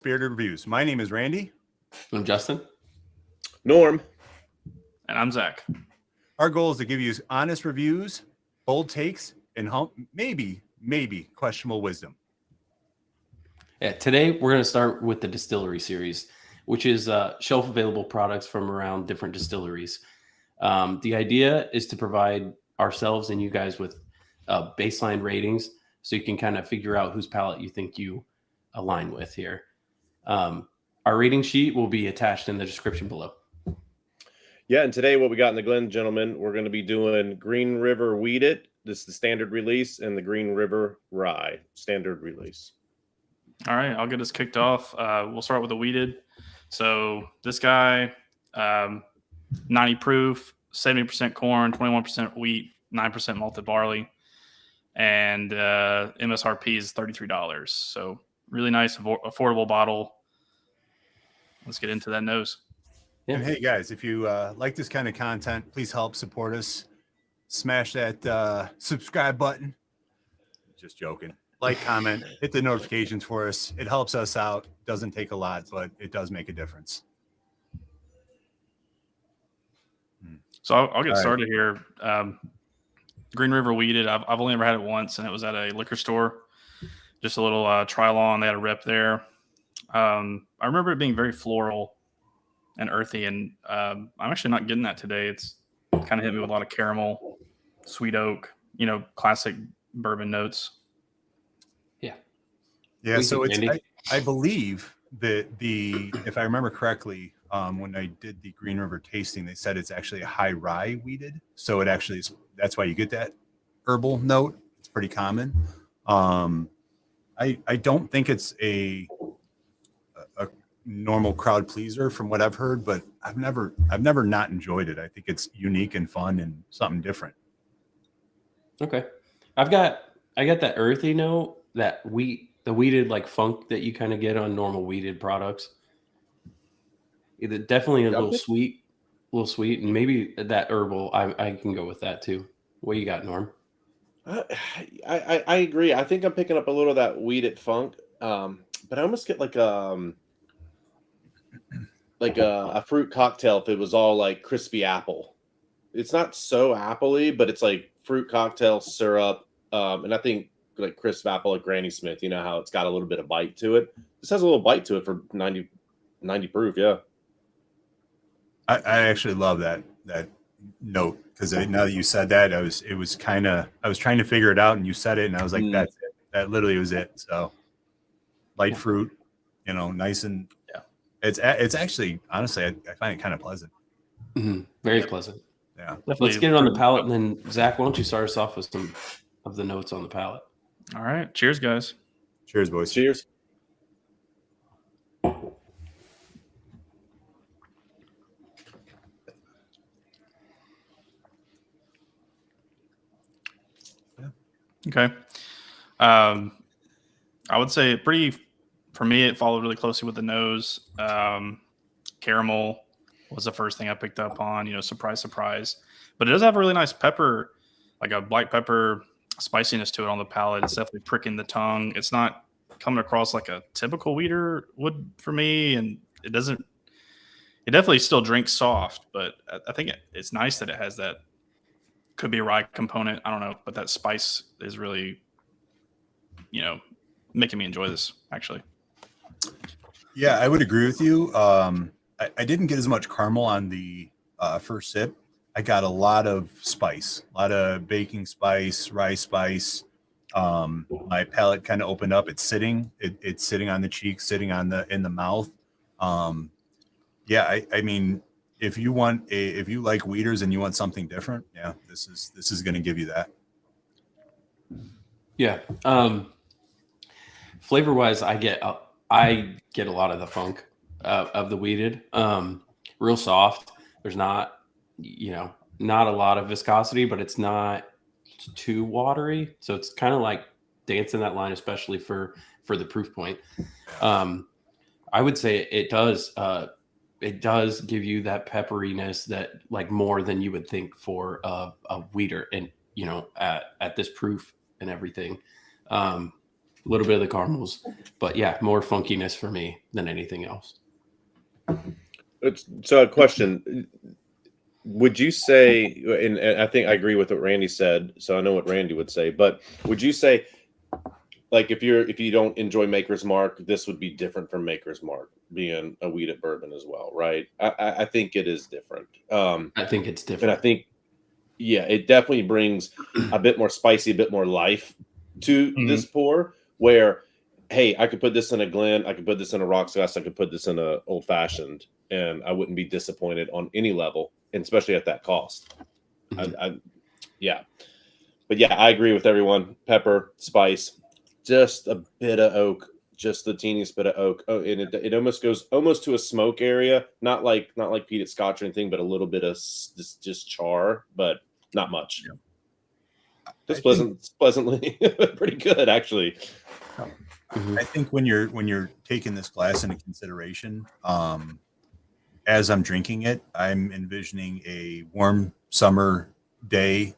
Spirited Reviews. My name is Randy. I'm Justin. Norm. And I'm Zach. Our goal is to give you honest reviews, bold takes, and maybe questionable wisdom. Yeah, today we're going to start with the Distillery series, which is shelf available products from around different distilleries. The idea is to provide ourselves and you guys with baseline ratings so you can kind of figure out whose palate you think you align with here. Our rating sheet will be attached in the description below. Yeah, and today what we got in the Glen, gentlemen, we're going to be doing Green River Wheated. This is the standard release, and the Green River Rye standard release. All right, I'll get us kicked off. We'll start with the wheated. So this guy, 90 proof, 70% corn, 21% wheat, 9% malted barley, and MSRP is $33. So really nice, affordable bottle. Let's get into that nose. Yeah. And hey guys, if you like this kind of content, please help support us. Smash that subscribe button. Just joking. Like, comment, hit the notifications for us. It helps us out. Doesn't take a lot, but it does make a difference. So I'll get started here. Green River Wheated. I've only ever had it once, and it was at a liquor store. Just a little trial on. They had a rep there. I remember it being very floral and earthy, and I'm actually not getting that today. It's kind of hit me with a lot of caramel, sweet oak, classic bourbon notes. Yeah, so it's I believe that if I remember correctly, when I did the Green River tasting, they said it's actually a high rye wheated. So it actually is, that's why you get that herbal note. It's pretty common. I don't think it's a normal crowd pleaser from what I've heard, but I've never not enjoyed it. I think it's unique and fun and something different. Okay. I got that earthy note, the wheated like funk that you kind of get on normal wheated products. Definitely a little sweet, and maybe that herbal. I can go with that too. What you got, Norm? I agree. I think I'm picking up a little of that wheated funk, but I almost get like a fruit cocktail if it was all like crispy apple. It's not so appley, but it's like fruit cocktail syrup, and I think like crisp apple like Granny Smith. You know how it's got a little bit of bite to it. This has a little bite to it for 90 proof. Yeah. I actually love that note, because now that you said that, I was trying to figure it out, and you said it, and I was like, that's it. That literally was it. So light fruit, nice, and it's actually, honestly, I find it kind of pleasant. Mm-hmm. Very pleasant. Yeah. Definitely. Let's get it on the palate, and then Zach, why don't you start us off with some of the notes on the palate? All right. Cheers, guys. Cheers, boys. Cheers. Okay. I would say for me, it followed really closely with the nose. Caramel was the first thing I picked up on, surprise, surprise. But it does have a really nice pepper, like a black pepper spiciness to it on the palate. It's definitely pricking the tongue. It's not coming across like a typical wheater would for me. And it definitely still drinks soft, but I think it's nice that it has that. Could be a rye component. I don't know, but that spice is really, making me enjoy this, actually. Yeah, I would agree with you. I didn't get as much caramel on the first sip. I got a lot of spice, a lot of baking spice, rye spice. My palate kind of opened up. It's sitting on the cheeks, sitting in the mouth. I mean, if you like wheaters and you want something different, yeah, this is going to give you that. Yeah. Flavor wise, I get a lot of the funk of the wheated. Real soft. There's not a lot of viscosity, but it's not too watery. So it's kind of like dancing that line, especially for the proof point. I would say it does give you that pepperiness that like more than you would think for a wheater, and at this proof and everything. a little bit of the caramels, but yeah, more funkiness for me than anything else. So a question. Would you say, and I think I agree with what Randy said, so I know what Randy would say, but would you say, like, if you don't enjoy Maker's Mark, this would be different from Maker's Mark being a wheated bourbon as well, right? I think it is different. I think it's And I different. think, yeah, it definitely brings a bit more spicy, a bit more life to this pour, where, hey, I could put this in a Glen, I could put this in a rocks glass, I could put this in a old fashioned, and I wouldn't be disappointed on any level, and especially at that cost. Yeah. But yeah, I agree with everyone. Pepper, spice, just a bit of oak, just the teeniest bit of oak. Oh, and it almost goes almost to a smoke area, not like peated Scotch or anything, but a little bit of just char, but not much. Yeah. Just pleasantly pretty good, actually. I think when you're taking this glass into consideration, as I'm drinking it, I'm envisioning a warm summer day.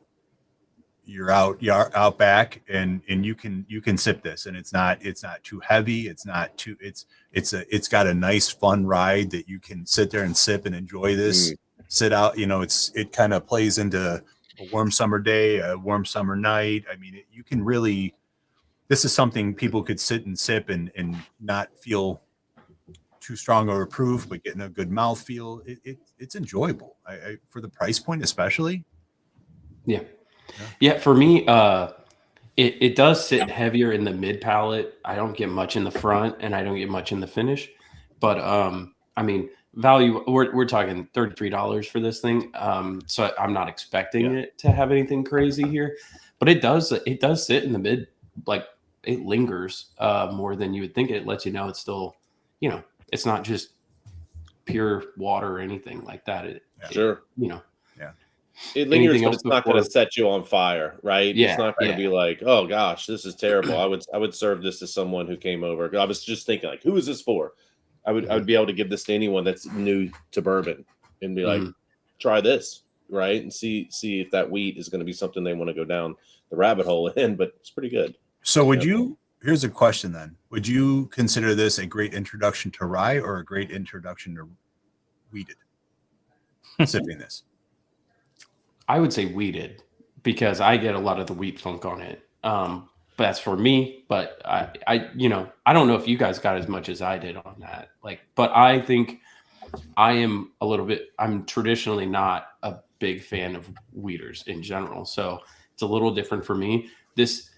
You're out back, and you can sip this, and it's not too heavy. It's got a nice fun ride that you can sit there and sip and enjoy this. Sit out, it kind of plays into a warm summer day, a warm summer night. I mean, you can really. This is something people could sit and sip and not feel too strong or proof, but getting a good mouthfeel. It's enjoyable. For the price point, especially. Yeah. For me, it does sit heavier in the mid palate. I don't get much in the front, and I don't get much in the finish. But I mean, value. We're talking $33 for this thing. So I'm not expecting it to have anything crazy here, but it does sit in the mid. Like, it lingers more than you would think. It lets you know it's still, it's not just pure water or anything like that. Sure. It lingers, Anything but else it's not going to set you on fire, right? Yeah, it's not going to be like, oh gosh, this is terrible. I would serve this to someone who came over. I was just thinking, like, who is this for? I would be able to give this to anyone that's new to bourbon and be like, try this, right? And see if that wheat is going to be something they want to go down the rabbit hole in. But it's pretty good. So here's a question then. Would you consider this a great introduction to rye or a great introduction to wheated? Sipping this. I would say wheated, because I get a lot of the wheat funk on it. But that's for me. But I don't know if you guys got as much as I did on that. But I think I'm traditionally not a big fan of wheaters in general. So it's a little different for me. This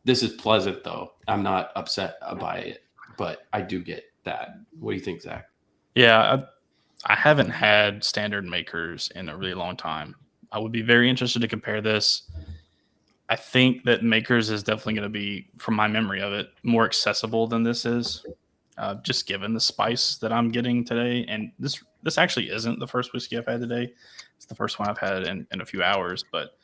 is pleasant though. I'm not upset by it, but I do get that. What do you think, Zach? Yeah, I haven't had standard Makers in a really long time. I would be very interested to compare this. I think that Makers is definitely going to be, from my memory of it, more accessible than this is, just given the spice that I'm getting today. And this actually isn't the first whiskey I've had today. It's the first one I've had in a few hours, but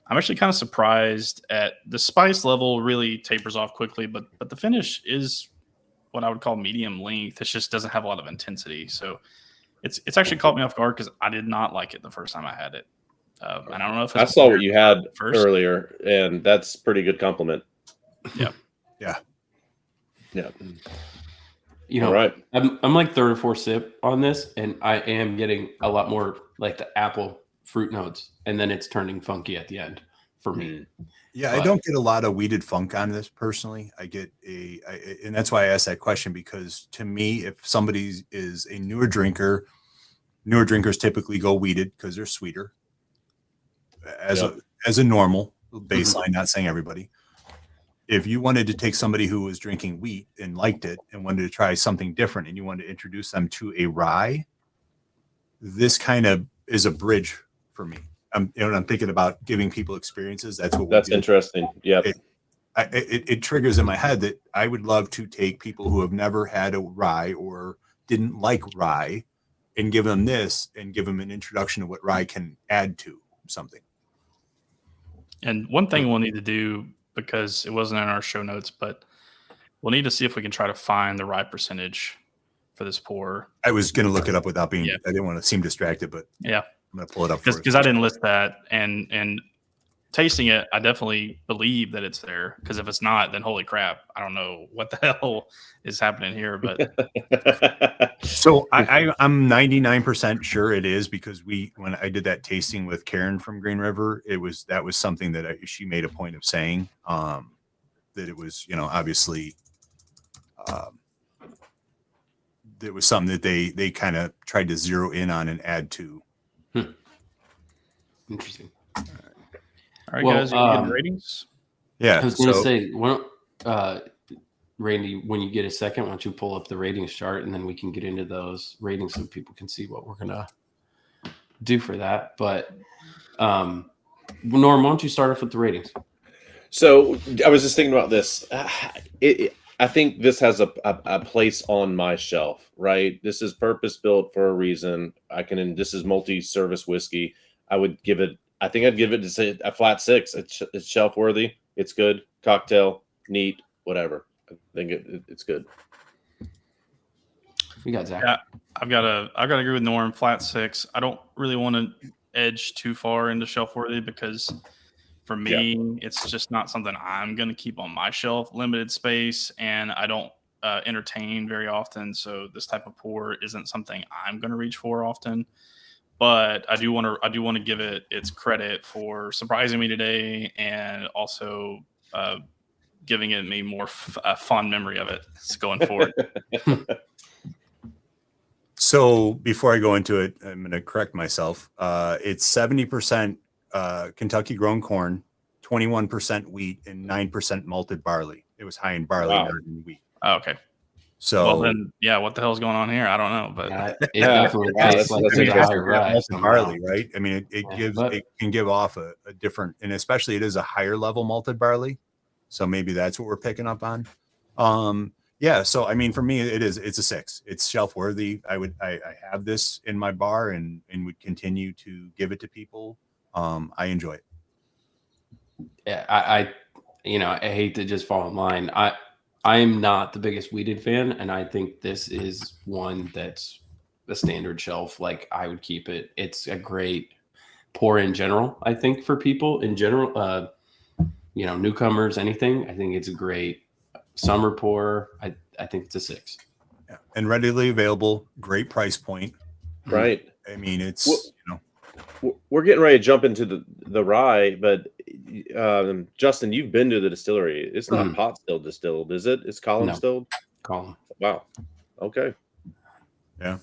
I'm actually kind of surprised at the spice level. Really tapers off quickly, but the finish is what I would call medium length. It just doesn't have a lot of intensity. So it's actually caught me off guard because I did not like it the first time I had it. And I don't know if I saw what you had earlier, and that's pretty good compliment. Yeah. All right. I'm like third or fourth sip on this, and I am getting a lot more like the apple fruit notes, and then it's turning funky at the end for me. Yeah, I don't get a lot of wheated funk on this personally. I get and that's why I asked that question, because to me, if somebody is a newer drinkers typically go wheated because they're sweeter as a normal baseline. Not saying everybody. If you wanted to take somebody who was drinking wheat and liked it and wanted to try something different, and you wanted to introduce them to a rye, this kind of is a bridge for me. I'm thinking about giving people experiences. That's interesting. Yeah. It triggers in my head that I would love to take people who have never had a rye or didn't like rye and give them this and give them an introduction to what rye can add to something. And one thing we'll need to do, because it wasn't in our show notes, but we'll need to see if we can try to find the rye percentage for this pour. I was going to look it up without I didn't want to seem distracted, but yeah. I'm going to pull it up because I didn't list that, and tasting it, I definitely believe that it's there, because if it's not, then holy crap, I don't know what the hell is happening here. But So I'm 99% sure it is, because when I did that tasting with Karen from Green River, that was something that she made a point of saying, that it was, obviously, it was something that they kind of tried to zero in on and add to. Interesting. all right, Well, guys, you want to get ratings? Yeah. I was going to say, Randy, when you get a second, why don't you pull up the ratings chart, and then we can get into those ratings so people can see what we're going to do for that. But Norm, why don't you start off with the ratings? So I was just thinking about this. I think this has a place on my shelf, right? This is purpose built for a reason. This is multi-service whiskey. I think I'd give it a flat 6. It's shelf worthy. It's good cocktail, neat, whatever. I think it's good. We got Zach. Yeah, I've got to agree with Norm. Flat 6. I don't really want to edge too far into shelf worthy, because for me, it's just not something I'm going to keep on my shelf. Limited space, and I don't entertain very often, so this type of pour isn't something I'm going to reach for often. But I do want to give it its credit for surprising me today, and also giving it me more fond memory of it going forward. So before I go into it, I'm going to correct myself. It's 70% Kentucky grown corn, 21% wheat, and 9% malted barley. It was high in barley, Wow. not in wheat. Oh, okay. So Well, then, yeah, what the hell's going on here? I don't know, but It definitely tastes like that's it's a interesting. higher rye. malted somehow. barley, right? I mean, it but- can give off a different, and especially it is a higher level malted barley. So maybe that's what we're picking up on. Yeah. So, I mean, for me, it's a 6. It's shelf worthy. I have this in my bar and would continue to give it to people. I enjoy it. Yeah, I hate to just fall in line. I am not the biggest weeded fan, and I think this is one that's the standard shelf. Like, I would keep it. It's a great pour in general. I think for people in general, newcomers, anything. I think it's a great summer pour. I think it's a 6. Yeah. And readily available. Great price point. Right. I mean, it's we're getting ready to jump into the rye, but Justin, you've been to the distillery. It's not pot still distilled, is it? It's column distilled. Column. Wow. Okay. Yeah.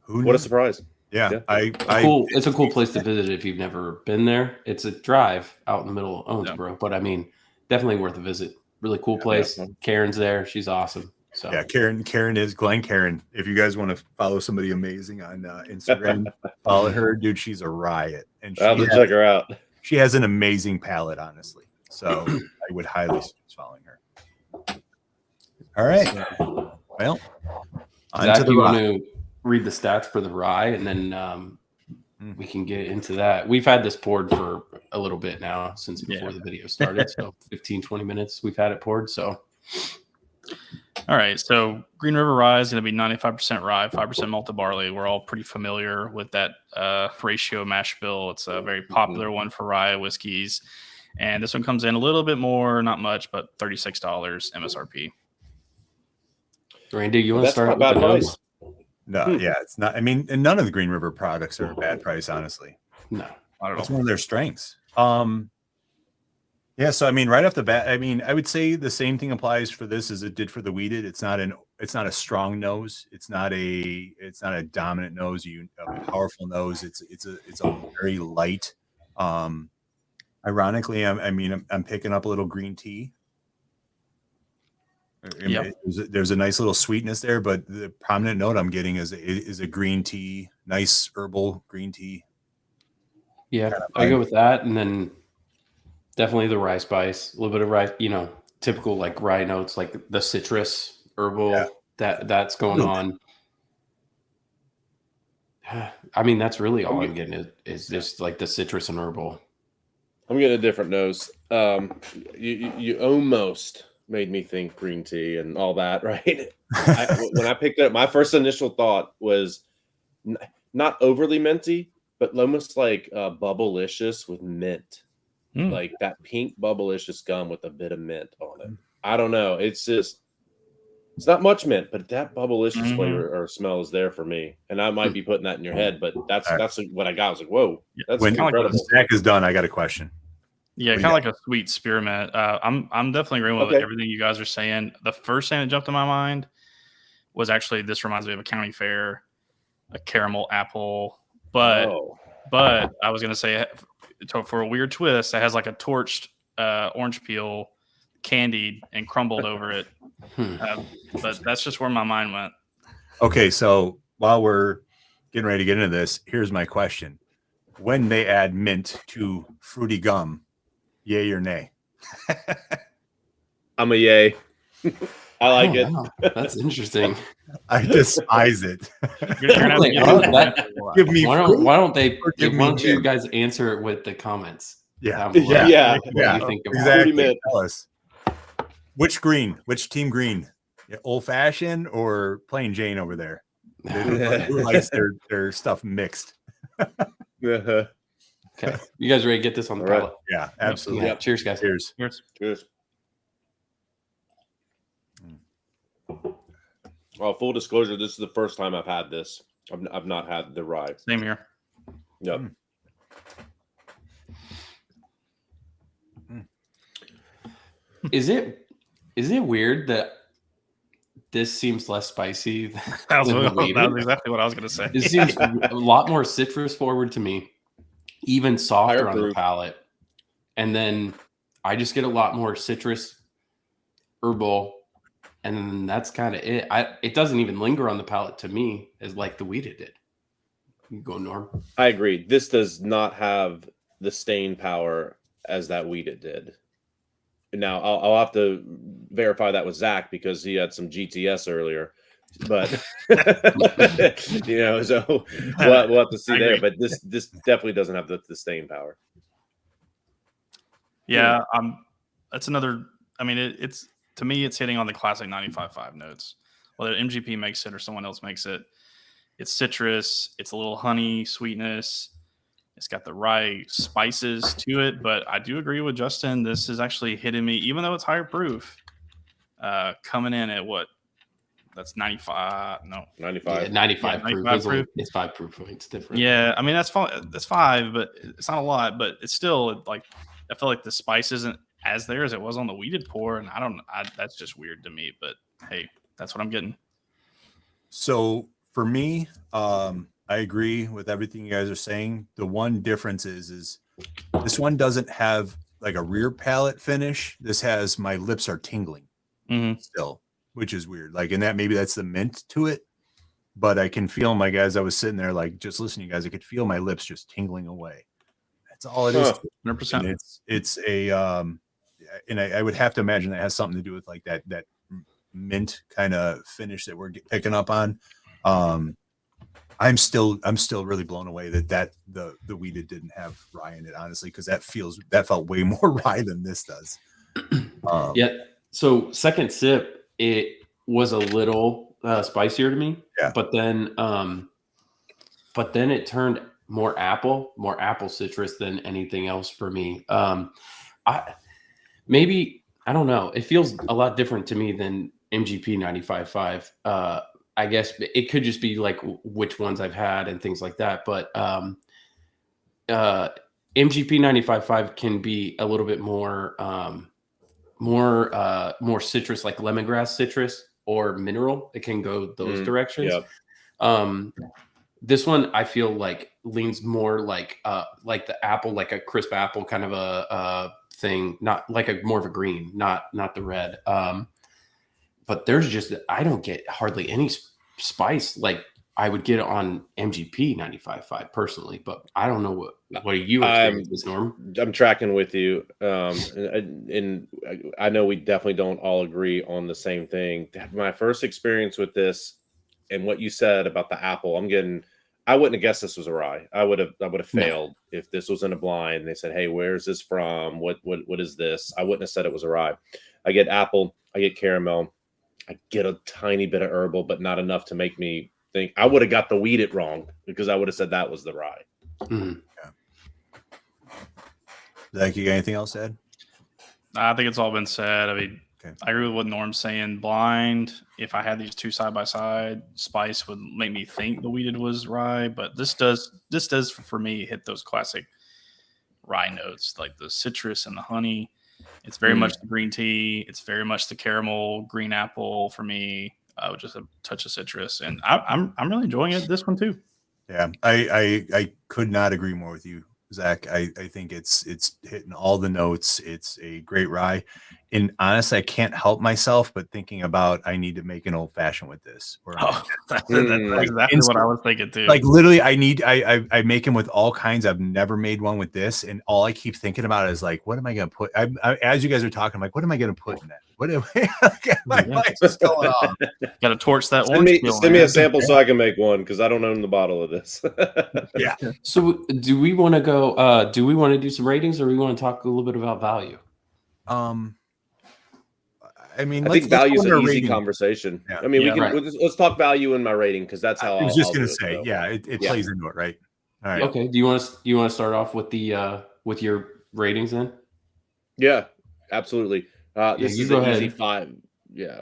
What a surprise. Yeah. It's a cool place to visit if you've never been there. It's a drive out in the middle of Owensboro, but I mean, definitely worth a visit. Really cool place. Yeah. Karen's there. She's awesome. So yeah, Karen is Glenn Karen. If you guys want to follow somebody amazing on Instagram, follow her, dude. She's a riot, and I'll have to check her out. She has an amazing palate, honestly. So I would highly suggest following her. All right. Well, Zach, you want to read the stats for the rye, and then we can get into that. We've had this poured for a little bit now, since before the video started. So 15, 20 minutes we've had it poured. So. All right, so Green River Rye is going to be 95% rye, 5% malted barley. We're all pretty familiar with that ratio mash bill. It's a very popular one for rye whiskeys. And this one comes in a little bit more, not much, but $36 MSRP. Randy, you want to start with the nose? No, yeah, it's not. I mean, and none of the Green River products are a bad price, honestly. No, that's one of their strengths. Yeah, so I mean, right off the bat, I mean, I would say the same thing applies for this as it did for the weeded. It's not a strong nose. It's not a dominant nose. A powerful nose. It's a very light. Ironically, I'm picking up a little green tea. Yep. There's a nice little sweetness there, but the prominent note I'm getting is a green tea, nice herbal green tea. Yeah, I go with that, and then. Definitely the rye spice, a little bit of rye, typical like rye notes, like the citrus herbal that's going on. I mean, that's really all I'm getting is just like the citrus and herbal. I'm getting a different nose. You almost made me think green tea and all that, right? When I picked it up, my first initial thought was not overly minty, but almost like bubblicious with mint. like that pink bubblicious gum with a bit of mint on it. I don't know. It's not much mint, but that bubblicious flavor or smell is there for me. And I might be putting that in your head, but that's what I got. I was like, whoa, that's when incredible. Zach is done, I got a question. Yeah, kind of like a sweet spearmint. I'm definitely agreeing with everything you guys are saying. The first thing that jumped in my mind was actually, this reminds me of a county fair, a caramel apple. But I was gonna say, for a weird twist, it has like a torched orange peel, candied and crumbled over it. But that's just where my mind went. Okay, so while we're getting ready to get into this, here's my question: when they add mint to fruity gum, yay or nay? I'm a yay. I like it. That's interesting. I despise it. Give me. Why don't you guys answer it with the comments? Yeah. What do you think of exactly. Tell us which team green, old fashioned or plain Jane over there? Who likes their stuff mixed? Okay, you guys ready to get this on the palate? Yeah, absolutely. Yeah. Cheers, guys. Cheers. Well, full disclosure, this is the first time I've had this. I've not had the rye. Same here. Yep. Is it weird that this seems less spicy than that was exactly what I was going to say. It seems a lot more citrus forward to me, even softer on the palate. And then I just get a lot more citrus, herbal, and then that's kind of it. It doesn't even linger on the palate to me as like the wheated did. You go, Norm. I agree. This does not have the staying power as that wheated did. Now I'll have to verify that with Zach because he had some GTS earlier, but so we'll have to see there. But this definitely doesn't have the staying power. Yeah, that's another. I mean, it's to me, it's hitting on the classic 95.5 notes. Whether MGP makes it or someone else makes it, it's citrus. It's a little honey sweetness. It's got the right spices to it, but I do agree with Justin. This is actually hitting me, even though it's higher proof, coming in at what? That's 95. No, 95. Yeah, 95 proof. 95 proof. It's 5 proof. It's different. Yeah, I mean that's 5, but it's not a lot. But it's still like I feel like the spice isn't as there as it was on the wheated pour, and that's just weird to me. But hey, that's what I'm getting. So for me, I agree with everything you guys are saying. The one difference is this one doesn't have like a rear palate finish. This has my lips are tingling still, which is weird. Like, and maybe that's the mint to it, but I can feel my guys. I was sitting there like just listening to you guys. I could feel my lips just tingling away. That's all it is. 100%. It's a and I would have to imagine that has something to do with like that mint kind of finish that we're picking up on. I'm still really blown away that the wheated didn't have rye in it, honestly, because that felt way more rye than this does. Yeah. So second sip, it was a little spicier to me. Yeah. But then it turned more apple citrus than anything else for me. I don't know. It feels a lot different to me than MGP 95.5. I guess it could just be like which ones I've had and things like that. But MGP 95.5 can be a little bit more citrus, like lemongrass citrus or mineral. It can go those directions. Yep. This one I feel like leans more like the apple, like a crisp apple kind of a thing, not like more of a green, not the red. But I don't get hardly any spice like I would get on MGP 95.5 personally. But I don't know what are you experiencing, Norm? I'm tracking with you, and I know we definitely don't all agree on the same thing. My first experience with this, and what you said about the apple, I wouldn't have guessed this was a rye. I would have failed if this was in a blind. And they said, "Hey, where's this from? What is this?" I wouldn't have said it was a rye. I get apple. I get caramel. I get a tiny bit of herbal, but not enough to make me think. I would have got the wheated wrong because I would have said that was the rye. Mm-hmm. Yeah. Zach, you got anything else to add? I think it's all been said. I mean, Okay. I agree with what Norm's saying. Blind, if I had these two side by side, spice would make me think the weeded was rye, but this does for me hit those classic rye notes, like the citrus and the honey. It's very much the green tea. It's very much the caramel, green apple for me. With just a touch of citrus, and I'm really enjoying it. This one too. Yeah, I could not agree more with you, Zach. I think it's hitting all the notes. It's a great rye. And honestly, I can't help myself but thinking about I need to make an old fashioned with this. Or That's exactly what I was thinking too. like literally, I make them with all kinds. I've never made one with this, and all I keep thinking about is like, what am I gonna put? As you guys are talking, I'm like, what am I gonna put in that? What am my mind's just going off. Got to torch that Send orange. me a sample so I can make one because I don't own the bottle of this. Yeah. So do we want to go? Do we want to do some ratings, or we want to talk a little bit about value? I mean, I think value is go an into easy rating. conversation. Yeah. I mean, Yeah, let's talk value in my rating because that's how I was I'll just do gonna it, say, so. yeah, it plays into it, right? All right. Okay. Do you want to start off with the with your ratings then? Yeah, absolutely. This you is go an easy ahead. 5. Yeah,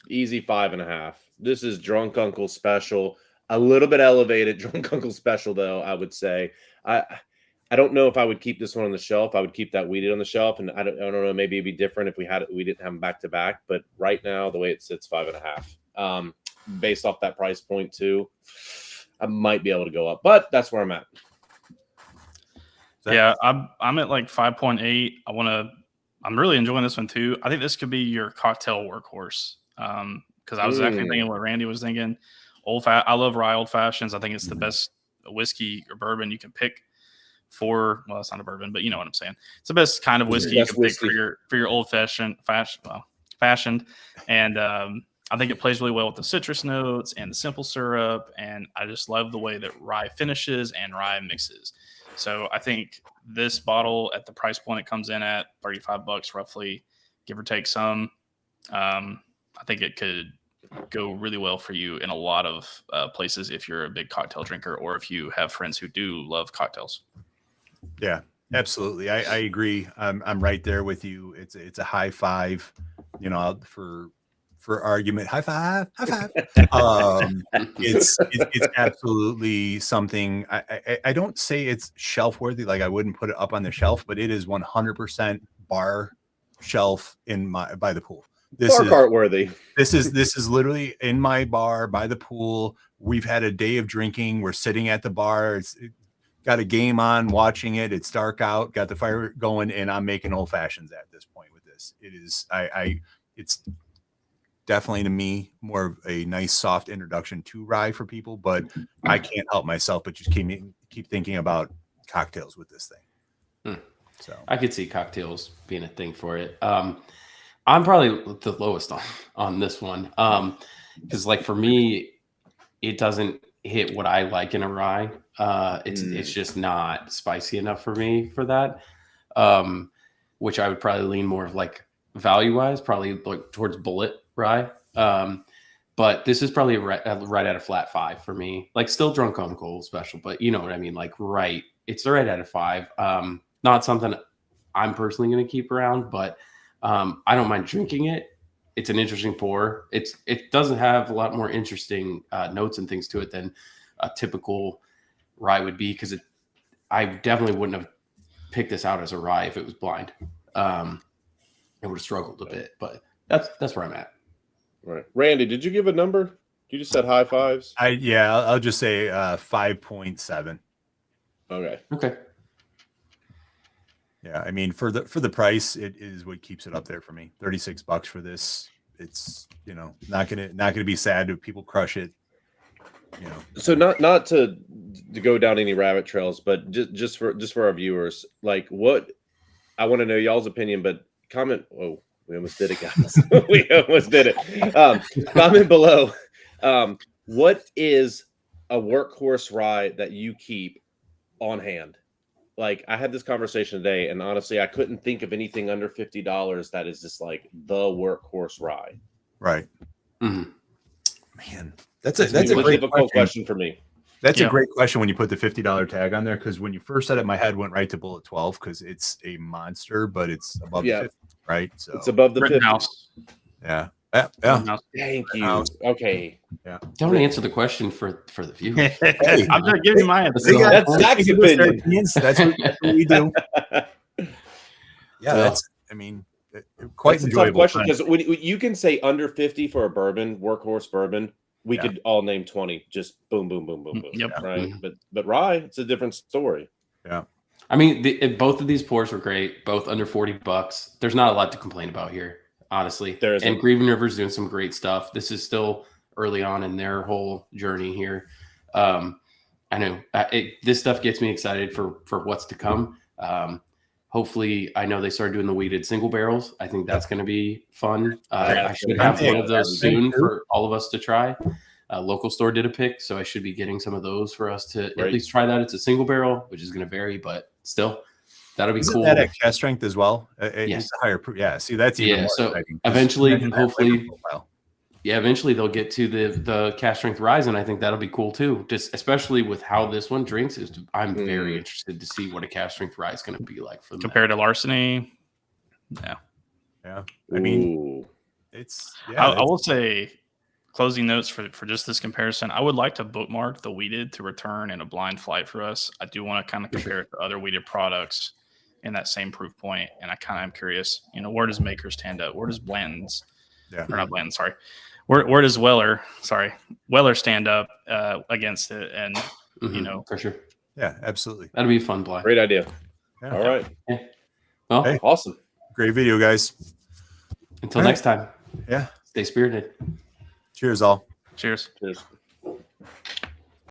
easy 5.5. This is Drunk Uncle Special. A little bit elevated Drunk Uncle Special, though, I would say. I don't know if I would keep this one on the shelf. I would keep that weeded on the shelf, and I don't know. Maybe it'd be different if we didn't have them back to back. But right now, the way it sits, 5.5. Based off that price point too, I might be able to go up, but that's where I'm at. Yeah, I'm at like 5.8. I'm really enjoying this one too. I think this could be your cocktail workhorse. Because I was actually thinking what Randy was thinking. I love rye old fashions. I think it's the best whiskey or bourbon you can pick for. Well, it's not a bourbon, but you know what I'm saying. It's the best kind of whiskey you can pick for your old fashioned, and I think it plays really well with the citrus notes and the simple syrup. And I just love the way that rye finishes and rye mixes. So I think this bottle at the price point it comes in at $35 roughly, give or take some. I think it could go really well for you in a lot of places if you're a big cocktail drinker or if you have friends who do love cocktails. Yeah, absolutely. I agree. I'm right there with you. It's a high 5, you know, for argument. High five. It's absolutely something. I don't say it's shelf worthy. Like I wouldn't put it up on the shelf, but it is 100% bar shelf by the pool. This Bar is cart worthy. This is literally in my bar by the pool. We've had a day of drinking. We're sitting at the bar. It's got a game on, watching it. It's dark out, got the fire going, and I'm making old fashions at this point with this. It is it's definitely to me more of a nice soft introduction to rye for people, but I can't help myself but just keep thinking about cocktails with this thing. So I could see cocktails being a thing for it. I'm probably the lowest on this one. Because like for me, it doesn't hit what I like in a rye. It's just not spicy enough for me for that. Which I would probably lean more of like value wise, probably like towards Bullet rye. But this is probably right at a flat 5 for me. Like still Drunk Uncle Special, but you know what I mean? Like it's right at a 5. Not something I'm personally going to keep around, but I don't mind drinking it. It's an interesting pour. It doesn't have a lot more interesting notes and things to it than a typical rye would be, because I definitely wouldn't have picked this out as a rye if it was blind. It would have struggled a bit, but that's where I'm at. Right, Randy, did you give a number? You just said high 5s. I'll just say 5.7. Okay. Yeah, I mean for the price, it is what keeps it up there for me. $36 for this. It's not gonna be sad if people crush it. So not to go down any rabbit trails, but just for our viewers, like what I want to know y'all's opinion, but comment. Oh, we almost did it, guys. We almost did it. Comment below. What is a workhorse rye that you keep on hand? Like I had this conversation today, and honestly, I couldn't think of anything under $50 that is just like the workhorse rye. Right. Mm-hmm. Man, that's a great difficult question for me. That's Yeah. a great question when you put the $50 tag on there, because when you first said it, my head went right to Bullet 12 because it's a monster, but it's above Yeah. the 50, right? So It's above the 50. Rittenhouse. yeah. Yeah. Yeah. Rittenhouse. Thank you. House. Okay. Don't answer the question for the viewers. Hey, I'm just giving you my answer. they got- That's they Zach's give us their opinion. opinions. That's what we do. Yeah, Well, that's. I mean, quite That's a tough enjoyable. question because when you can say under 50 for a bourbon, workhorse bourbon, we Yeah. could all name 20. Just boom, boom, boom, boom, boom. Yep. Right. But rye, it's a different story. I mean, both of these pours were great, both under $40. There's not a lot to complain about here, honestly. There isn't. And Grieven River's doing some great stuff. This is still early on in their whole journey here. I know this stuff gets me excited for what's to come. Hopefully, I know they started doing the weeded single barrels. I think that's going to be fun. I should have one of those soon for all of us to try. Local store did a pick, so I should be getting some of those for us to at least try that. It's a single barrel, which is going to vary, but still, that'll be cool. That at cast strength as well. Yes. It's a higher proof. Yeah. See, that's even more so exciting. eventually, Imagine that flavor hopefully, profile. eventually they'll get to the cast strength rise, and I think that'll be cool too. Just especially with how this one drinks is. I'm very interested to see what a cast strength rise is going to be like for them. Compared to Larceny. Yeah. Yeah. I mean, Ooh. it's. I Yeah. will say, closing notes for just this comparison, I would like to bookmark the weeded to return in a blind flight for us. I do want to kind of compare it to other weeded products in that same proof point, and I kind of am curious, where does Maker stand up? Where does Blanton's, or not Blanton, sorry, where does Weller stand up against it? And for sure, Yeah, absolutely. that'll be a fun blind. Great idea. Yeah. All right. Yeah. Well, Hey. Awesome. Great video, guys. until All right. next time, Yeah. stay spirited. Cheers, all. cheers. Cheers.